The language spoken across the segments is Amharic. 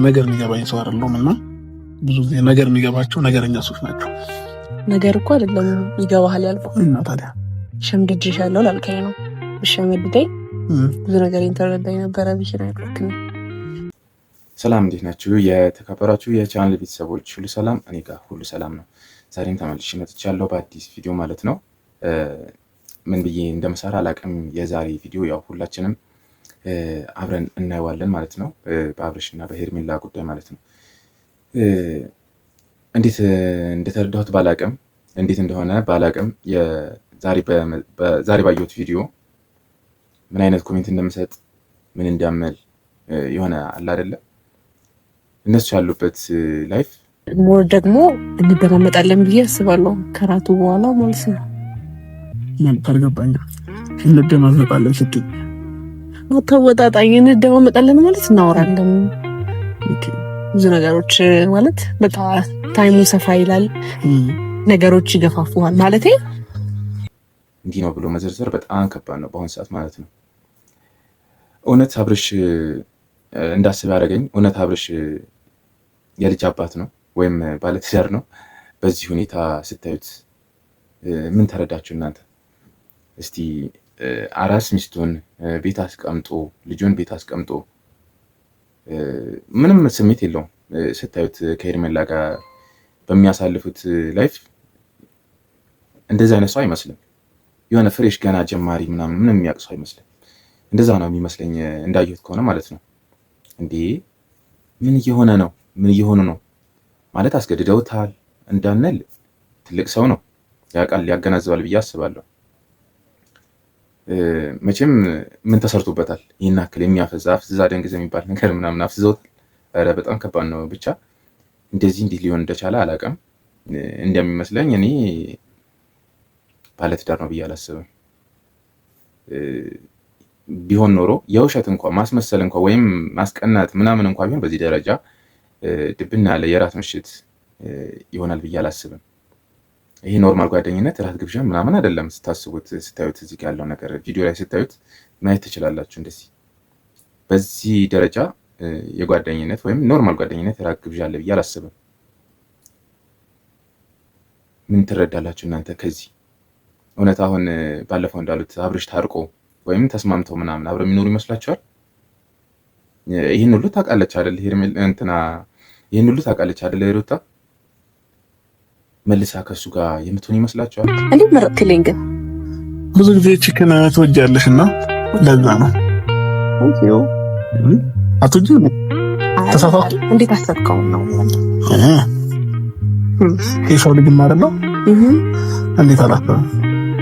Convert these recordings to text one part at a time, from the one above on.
ነገር የሚገባኝ ሰው አይደለሁም እና ብዙ ጊዜ ነገር የሚገባቸው ነገረኛ ሰዎች ናቸው። ነገር እኮ አይደለም ይገባሃል ያልኩህ እና ታዲያ ሸምድጄሻለሁ ላልከኝ ነው። ብሸመድደኝ ብዙ ነገር ኢንተርኔት ነበረ ቢሽን አይቆክም። ሰላም እንዴት ናችሁ? የተከበራችሁ የቻናል ቤተሰቦች ሁሉ ሰላም፣ እኔ ጋር ሁሉ ሰላም ነው። ዛሬም ተመልሼ መጥቻለሁ በአዲስ ቪዲዮ ማለት ነው። ምን ብዬ እንደምሰራ አላቅም። የዛሬ ቪዲዮ ያው ሁላችንም አብረን እናየዋለን ማለት ነው። በአብርሽና በሄርሜላ ጉዳይ ማለት ነው። እንዴት እንደተረዳሁት ባላቅም፣ እንዴት እንደሆነ ባላቅም ዛሬ ባየሁት ቪዲዮ ምን አይነት ኮሜንት እንደምሰጥ ምን እንዳመል የሆነ አለ አይደለ እነሱ ያሉበት ላይፍ ሞር ደግሞ እንደማመጣለን ብዬ አስባለሁ ከራቱ በኋላ ማለት ነው። ምን ታርገባኝ እንደማመጣለን ስትይ ተወጣጣኝ እንደማመጣለን ማለት እናወራለን ብዙ ነገሮች ማለት በቃ ታይሙ ሰፋ ይላል፣ ነገሮች ይገፋፉሃል ማለት እንዲህ ነው ብሎ መዘርዘር በጣም ከባድ ነው በአሁኑ ሰዓት ማለት ነው። እውነት አብርሽ እንዳስብ ያደረገኝ እውነት አብርሽ የልጅ አባት ነው ወይም ባለትዳር ነው? በዚህ ሁኔታ ስታዩት ምን ተረዳችሁ እናንተ? እስቲ አራስ ሚስቱን ቤት አስቀምጦ ልጁን ቤት አስቀምጦ ምንም ስሜት የለውም ስታዩት ከሄርሜላ ጋር በሚያሳልፉት ላይፍ እንደዚህ አይነት ሰው አይመስልም። የሆነ ፍሬሽ ገና ጀማሪ ምንም የሚያውቅ ሰው አይመስልም። እንደዛ ነው የሚመስለኝ እንዳየሁት ከሆነ ማለት ነው። እንዴ ምን እየሆነ ነው? ምን እየሆኑ ነው ማለት አስገድደውታል እንዳንል ትልቅ ሰው ነው ያውቃል፣ ያገናዝባል ብዬ አስባለሁ። መቼም ምን ተሰርቶበታል ይህን ያክል የሚያፈዛ አፍዝዛ ደንግዝ የሚባል ነገር ምናምን አፍዝዘውታል። ኧረ በጣም ከባድ ነው። ብቻ እንደዚህ እንዲህ ሊሆን እንደቻለ አላውቅም። እንደሚመስለኝ እኔ ባለትዳር ነው ብዬ አላስብም። ቢሆን ኖሮ የውሸት እንኳ ማስመሰል እንኳ ወይም ማስቀናት ምናምን እንኳ ቢሆን በዚህ ደረጃ ድብና ያለ የራት ምሽት ይሆናል ብዬ አላስብም። ይሄ ኖርማል ጓደኝነት ራት ግብዣ ምናምን አይደለም። ስታዩት እዚህ ያለው ነገር ቪዲዮ ላይ ስታዩት ማየት ትችላላችሁ። እንደዚህ በዚህ ደረጃ የጓደኝነት ወይም ኖርማል ጓደኝነት ራት ግብዣ አለ ብዬ አላስብም። ምን ትረዳላችሁ እናንተ ከዚህ? እውነት አሁን ባለፈው እንዳሉት አብርሽ ታርቆ ወይም ተስማምተው ምናምን አብረው የሚኖሩ ይመስላችኋል? ይህን ሁሉ ታውቃለች አይደል ሄርሜላ እንትና ይህን ሁሉ ታውቃለች አይደል ሩታ? መልሳ ከሱ ጋር የምትሆን ይመስላችኋል? እንዴት መረጥክልኝ ግን? ብዙ ጊዜ ቺክን ትወጃለሽ እና ለዛ ነው አትወጂ ነው ተሳሳቱ። እንዴት አሰብከው ነው የሰው ልጅ ማለት ነው። እንዴት አላፈረ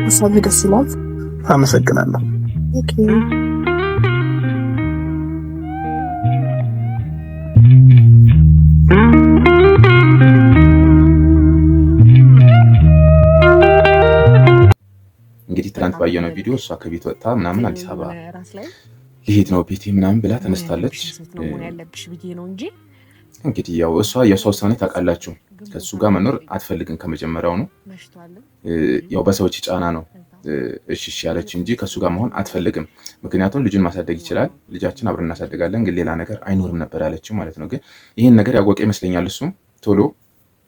ሀሳብ ደስ ይላል። አመሰግናለሁ። ኦኬ እንግዲህ ትናንት ባየነው ቪዲዮ እሷ ከቤት ወጥታ ምናምን አዲስ አበባ ሊሄድ ነው ቤቴ ምናምን ብላ ተነስታለች። እንግዲህ ያው እሷ የሷ ውሳኔ ታውቃላችሁ። ከሱ ጋር መኖር አትፈልግም ከመጀመሪያው ነው። ያው በሰዎች ጫና ነው እሺ ያለች እንጂ ከሱ ጋር መሆን አትፈልግም። ምክንያቱም ልጁን ማሳደግ ይችላል፣ ልጃችን አብረን እናሳድጋለን፣ ግን ሌላ ነገር አይኖርም ነበር ያለችው ማለት ነው። ግን ይህን ነገር ያወቀ ይመስለኛል እሱም ቶሎ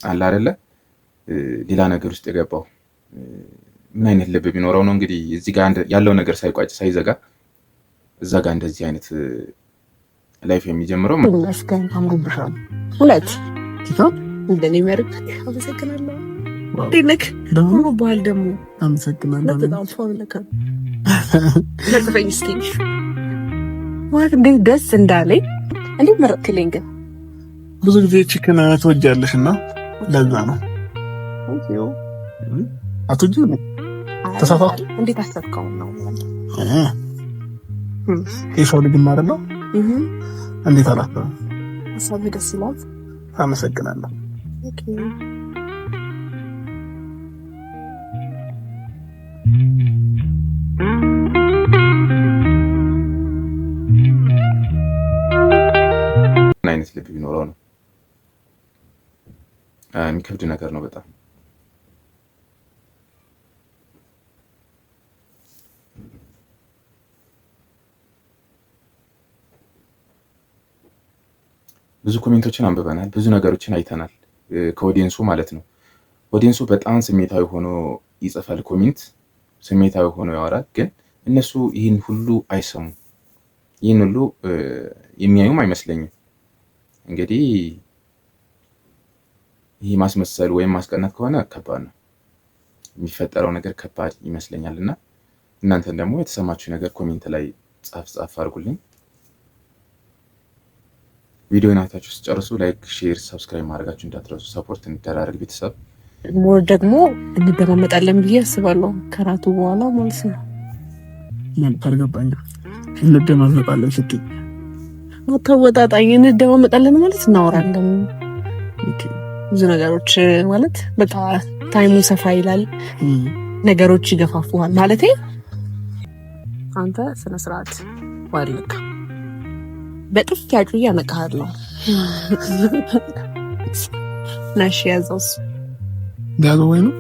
አለ አይደለ ሌላ ነገር ውስጥ የገባው። ምን አይነት ልብ ቢኖረው ነው እንግዲህ እዚህ ጋር ያለው ነገር ሳይቋጭ ሳይዘጋ እዛ ጋር እንደዚህ አይነት ላይፍ የሚጀምረው። መስከን አምሮብሻል ሁለት ቲታ እንደኔ መርጥ አመሰግናለሁ። ዲነክ ደግሞ ባህል ደግሞ አመሰግናለሁ። በጣም ፎርለከ ለጥፈኝ ስቲሽ ማለት እንዴት ደስ እንዳለኝ እንዴት መረጥክልኝ ግን? ብዙ ጊዜ ቺክን ትወጃለሽ እና ለዛ ነው አትወጂ ነው ተሳሳቱ። እንዴት አሰብከው ነው የሰው ልጅ ማለት ነው። እንዴት አላፈረ ሀሳብ ደስ ይላል። አመሰግናለሁ። ኦኬ ምን አይነት ልብ ቢኖረው ነው? የሚከብድ ነገር ነው በጣም። ብዙ ኮሜንቶችን አንብበናል፣ ብዙ ነገሮችን አይተናል። ከኦዲየንሱ ማለት ነው። ኦዲየንሱ በጣም ስሜታዊ ሆኖ ይጽፋል ኮሜንት፣ ስሜታዊ ሆኖ ያወራል። ግን እነሱ ይህን ሁሉ አይሰሙም፣ ይህን ሁሉ የሚያዩም አይመስለኝም። እንግዲህ ይህ ማስመሰል ወይም ማስቀናት ከሆነ ከባድ ነው፣ የሚፈጠረው ነገር ከባድ ይመስለኛል። እና እናንተን ደግሞ የተሰማችሁ ነገር ኮሜንት ላይ ጻፍ አድርጉልኝ። ቪዲዮን አይታችሁ ስጨርሱ ላይክ፣ ሼር፣ ሰብስክራይብ ማድረጋችሁ እንዳትረሱ። ሰፖርት እንደራረግ ቤተሰብ። ሞር ደግሞ እንደማመጣለን ብዬ አስባለሁ ከራቱ በኋላ ማለት ነው። ካልገባኝ እንደማመጣለን ስትይ ተወጣጣኝ እንደማመጣለን ማለት እናወራለን ብዙ ነገሮች ማለት በቃ ታይሙ ሰፋ ይላል፣ ነገሮች ይገፋፉሃል ማለት አንተ ስነ ስርዓት ዋልክ በጥፍ ያጩ ያመጣሃለሁ ናሽ ያዘውስ ያዘው ወይ ነው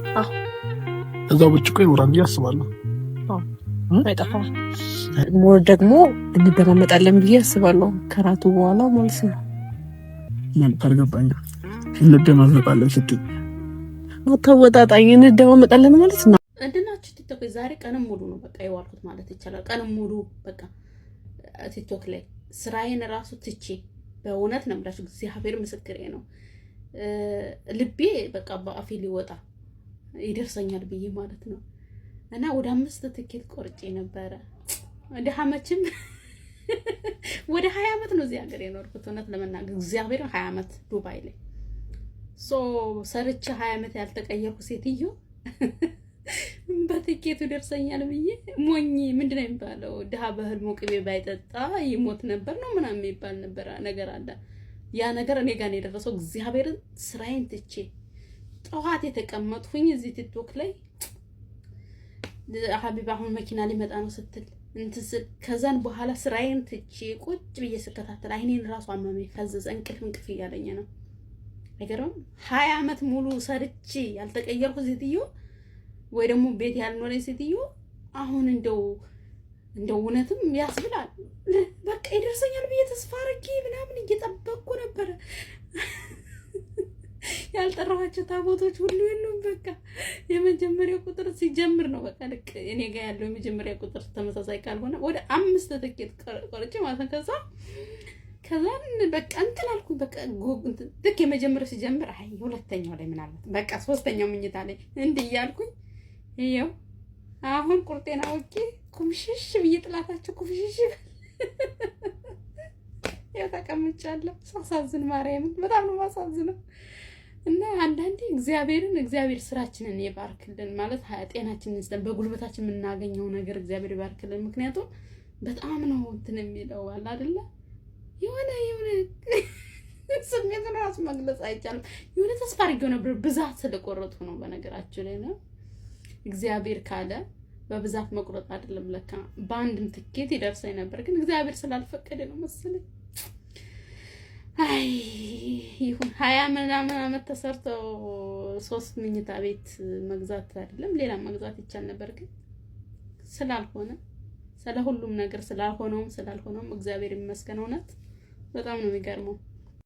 እዛው ብቻ ይወራል ያስባለሁ። አይጠፋም። ሞር ደግሞ እንደማመጣለን ብዬ አስባለሁ ከራቱ በኋላ ማለት ነው። ካልገባኝ እንደማመጣለን ስትይ ተወጣጣኝ እንደማመጣለን ማለት ነው። እንደናችሁ ቲክቶክ ዛሬ ቀንም ሙሉ ነው በቃ የዋልኩት ማለት ይቻላል። ቀንም ሙሉ በቃ ቲክቶክ ላይ ስራዬን ራሱ ትቼ በእውነት ነው የምላችሁ፣ እግዚአብሔር ምስክሬ ነው። ልቤ በቃ በአፌ ሊወጣ ይደርሰኛል ብዬ ማለት ነው። እና ወደ 5 ትኬት ቆርጬ ነበረ። እንደ ሀመችም ወደ 20 ዓመት ነው እዚህ ሀገር የኖርኩት እውነት ለመናገር እግዚአብሔር 20 ዓመት ዱባይ ላይ ሰርቼ 20 ዓመት ያልተቀየርኩ ሴትዮ በትኬቱ ደርሰኛል ብዬ ሞኝ ምንድነው የሚባለው ድሃ በህልሙ ቅቤ ባይጠጣ ይሞት ነበር ነው ምናምን የሚባል ነበር ነገር አለ። ያ ነገር እኔ ጋር ነው የደረሰው። እግዚአብሔር ስራዬን ትቼ ጠዋት የተቀመጥኩኝ እዚህ ቲክቶክ ላይ ሀቢባ አሁን መኪና ሊመጣ ነው ስትል ከዛን በኋላ ስራዬን ትቼ ቁጭ ብዬ ስከታተል አይኔን ራሱ አመመኝ፣ ፈዘዘ፣ እንቅልፍ እያለኝ ነው። አይገርምም? 20 ዓመት ሙሉ ሰርቼ ያልተቀየርኩ ሴትዮ ወይ ደግሞ ቤት ያልኖረኝ ሴትዮ አሁን እንደው እውነትም ያስብላል። በቃ ይደርሰኛል ብዬ ተስፋ አድርጌ ምናምን እየጠበቅኩ ነበር። ያልጠራኋቸው ታቦቶች ሁሉ የሉም። በቃ የመጀመሪያው ቁጥር ሲጀምር ነው በቃ ልክ እኔ ጋር ያለው የመጀመሪያ ቁጥር ተመሳሳይ ካልሆነ ወደ 5 ትኬት ቆርጬ ማለት ነው። ከዛን በቃ እንትን አልኩኝ። በቃ ልክ የመጀመሪያው ሲጀምር አይ ሁለተኛው ላይ ምን አልባት በቃ ሶስተኛው ምኝታ ላይ እንዲህ እያልኩኝ ይኸው አሁን ቁርጤና ወቄ ኩምሽሽ ብዬ ጥላታቸው ኩምሽሽ ያው ተቀምጫለሁ። ሳሳዝን ማርያምን በጣም ነው ማሳዝነው። እና አንዳንዴ እግዚአብሔር ስራችንን ይባርክልን ማለት ጤናችንን ይስጠን፣ በጉልበታችን የምናገኘው ነገር እግዚአብሔር ይባርክልን። ምክንያቱም በጣም ነው እንትን የሚለው አለ አይደለ የሆነ ስሜቱን ራሱ መግለጽ አይቻልም። የሆነ ተስፋ አድርጌው ነበር ብዛት ስለቆረጡ ነው በነገራችን ላይ ነው። እግዚአብሔር ካለ በብዛት መቁረጥ አይደለም ለካ በአንድም ትኬት ይደርሰኝ ነበር፣ ግን እግዚአብሔር ስላልፈቀደ ነው መሰለኝ። አይ ይሁን 20 ምናምን ዓመት ተሰርተው 3 መኝታ ቤት መግዛት አይደለም ሌላ መግዛት ይቻል ነበር፣ ግን ስላልሆነ ስለሁሉም ነገር ስላልሆነውም እግዚአብሔር ይመስገን። እውነት በጣም ነው የሚገርመው።